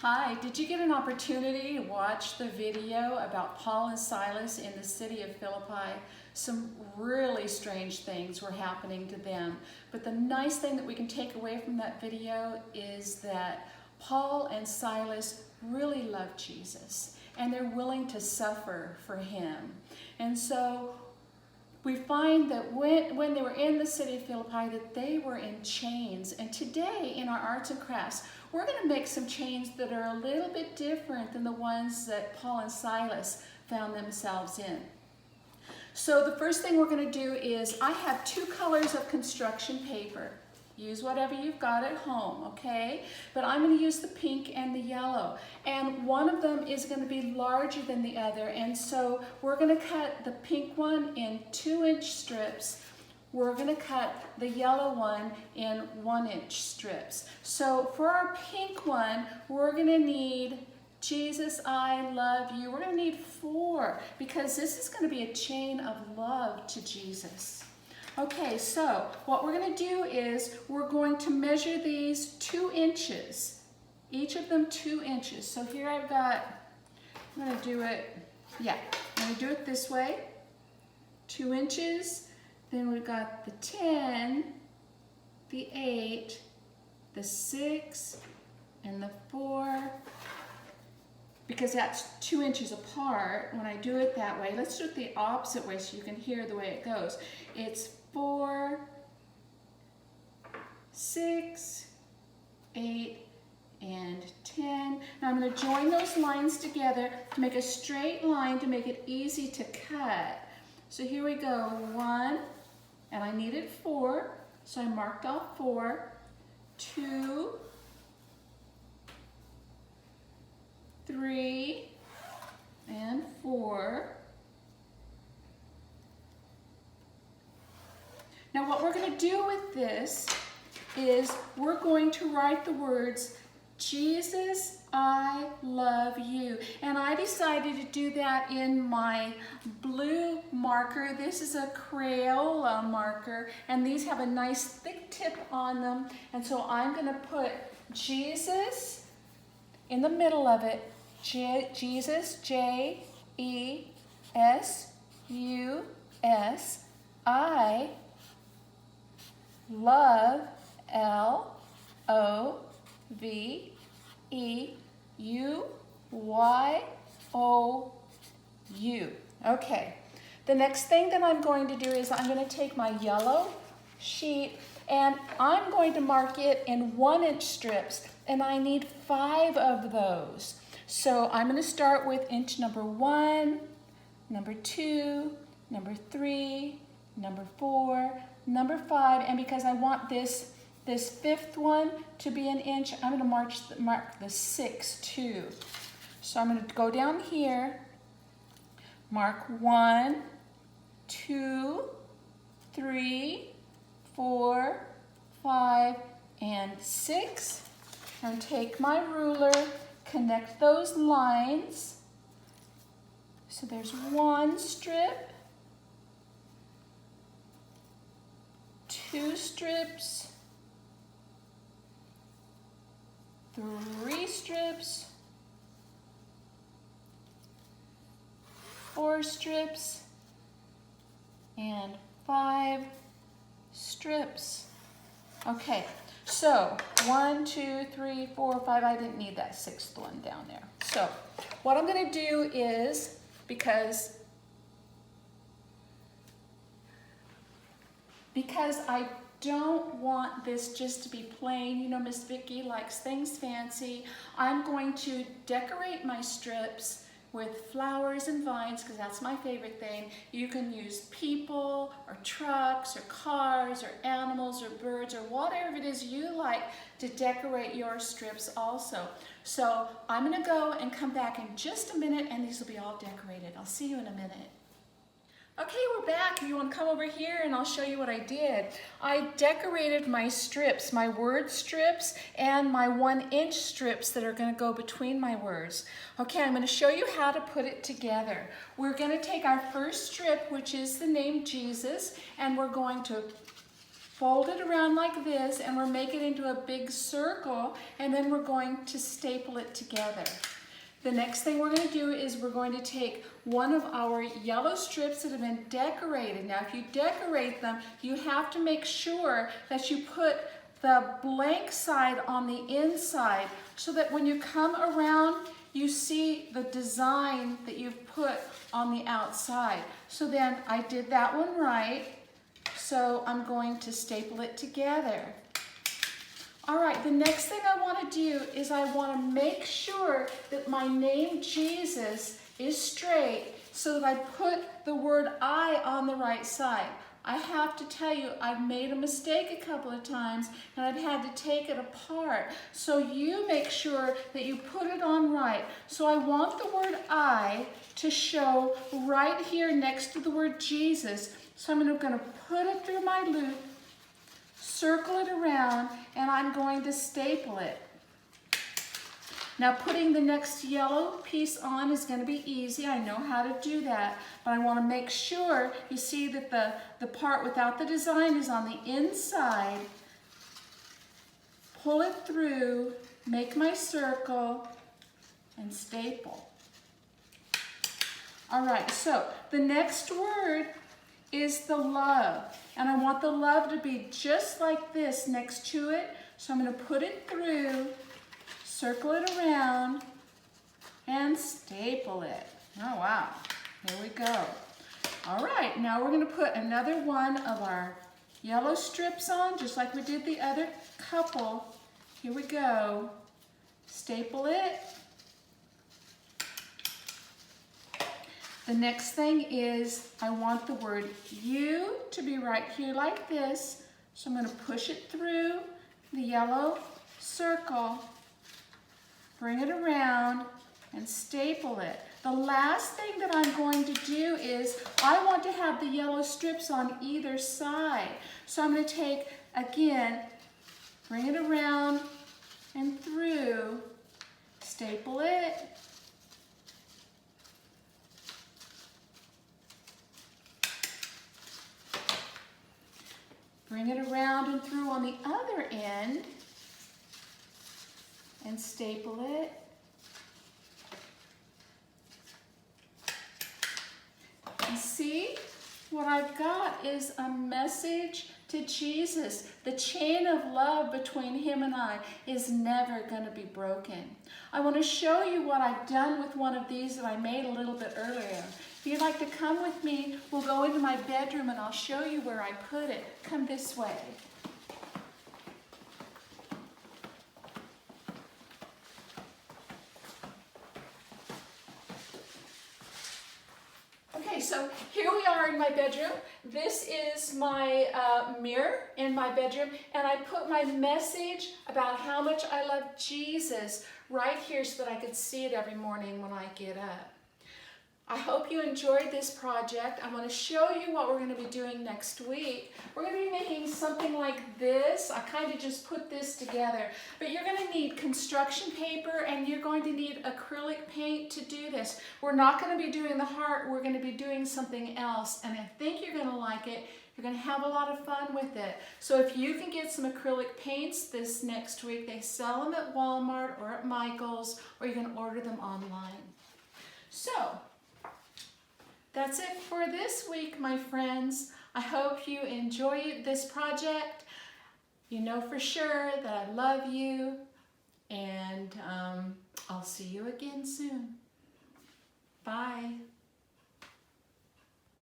Hi, did you get an opportunity to watch the video about Paul and Silas in the city of Philippi? Some really strange things were happening to them. But the nice thing that we can take away from that video is that Paul and Silas really love Jesus and they're willing to suffer for him. And so we find that when they were in the city of Philippi that they were in chains. And today in our arts and crafts, we're going to make some chains that are a little bit different than the ones that Paul and Silas found themselves in. So the first thing we're going to do is I have two colors of construction paper. Use whatever you've got at home, okay? But I'm going to use the pink and the yellow. And one of them is going to be larger than the other. And so we're going to cut the pink one in 2-inch strips. We're going to cut the yellow one in 1-inch strips. So for our pink one, we're going to need Jesus, I love you. We're going to need 4 because this is going to be a chain of love to Jesus. Okay, so what we're going to do is we're going to measure these 2 inches, each of them 2 inches. So here I'm going to do it, I'm going to do it this way, 2 inches. Then we've got the 10, the 8, the 6, and the 4, because that's 2 inches apart. When I do it that way, let's do it the opposite way so you can hear the way it goes. It's 4, 6, 8, and 10. Now I'm going to join those lines together to make a straight line to make it easy to cut. So here we go, 1, and I needed 4, so I marked off 4, 2, 3, and 4. Now what we're going to do with this is we're going to write the words, Jesus, I love you. And I decided to do that in my blue marker. This is a Crayola marker, and these have a nice thick tip on them. And so I'm going to put Jesus in the middle of it. Jesus, J-E-S-U-S, I love, L-O-V-E-U-Y-O-U. Okay, the next thing that I'm going to do is I'm going to take my yellow sheet and I'm going to mark it in 1-inch strips, and I need 5 of those. So I'm going to start with inch number 1, number 2, number 3, number 4, number 5, and because I want this 5th one to be an inch, I'm going to mark the 6 too. So I'm going to go down here, mark 1, 2, 3, 4, 5, and 6, and take my ruler, connect those lines. So there's 1 strip, 2 strips, 3 strips, 4 strips, and 5 strips. Okay, so 1, 2, 3, 4, 5, I didn't need that 6th one down there. So what I'm going to do is, because I don't want this just to be plain, you know, Miss Vicki likes things fancy, I'm going to decorate my strips with flowers and vines, because that's my favorite thing. You can use people or trucks or cars or animals or birds or whatever it is you like to decorate your strips also. So I'm going to go and come back in just a minute and these will be all decorated. I'll see you in a minute. Okay, we're back. You want to come over here and I'll show you what I did. I decorated my strips, my word strips and my 1-inch strips that are going to go between my words. Okay, I'm going to show you how to put it together. We're going to take our first strip, which is the name Jesus, and we're going to fold it around like this, and we'll make it into a big circle, and then we're going to staple it together. The next thing we're going to do is we're going to take one of our yellow strips that have been decorated. Now, if you decorate them, you have to make sure that you put the blank side on the inside so that when you come around, you see the design that you've put on the outside. So then I did that one right, so I'm going to staple it together. All right, the next thing I want to do is I want to make sure that my name Jesus is straight so that I put the word I on the right side. I have to tell you, I've made a mistake a couple of times and I've had to take it apart. So you make sure that you put it on right. So I want the word I to show right here next to the word Jesus. So I'm going to put it through my loop, circle it around, and I'm going to staple it. Now putting the next yellow piece on is going to be easy. I know how to do that, but I want to make sure you see that the part without the design is on the inside. Pull it through, make my circle, and staple. All right, so the next word is the love. And I want the love to be just like this next to it. So I'm going to put it through, circle it around, and staple it. Oh, wow. Here we go. All right, now we're going to put another one of our yellow strips on, just like we did the other couple. Here we go. Staple it. The next thing is I want the word you to be right here like this. So I'm going to push it through the yellow circle, bring it around, and staple it. The last thing that I'm going to do is I want to have the yellow strips on either side. So I'm going to take, again, bring it around and through, staple it, bring it around and through on the other end and staple it. And see, what I've got is a message to Jesus. The chain of love between him and I is never going to be broken. I want to show you what I've done with one of these that I made a little bit earlier. If you'd like to come with me, we'll go into my bedroom and I'll show you where I put it. Come this way. Okay, so here we are in my bedroom. This is my mirror in my bedroom, and I put my message about how much I love Jesus right here so that I could see it every morning when I get up. I hope you enjoyed this project. I want to show you what we're going to be doing next week. We're going to be making something like this. I kind of just put this together. But you're going to need construction paper and you're going to need acrylic paint to do this. We're not going to be doing the heart. We're going to be doing something else. And I think you're going to like it. You're going to have a lot of fun with it. So if you can get some acrylic paints this next week, they sell them at Walmart or at Michael's, or you can order them online. So that's it for this week, my friends. I hope you enjoyed this project. You know for sure that I love you, and I'll see you again soon. Bye.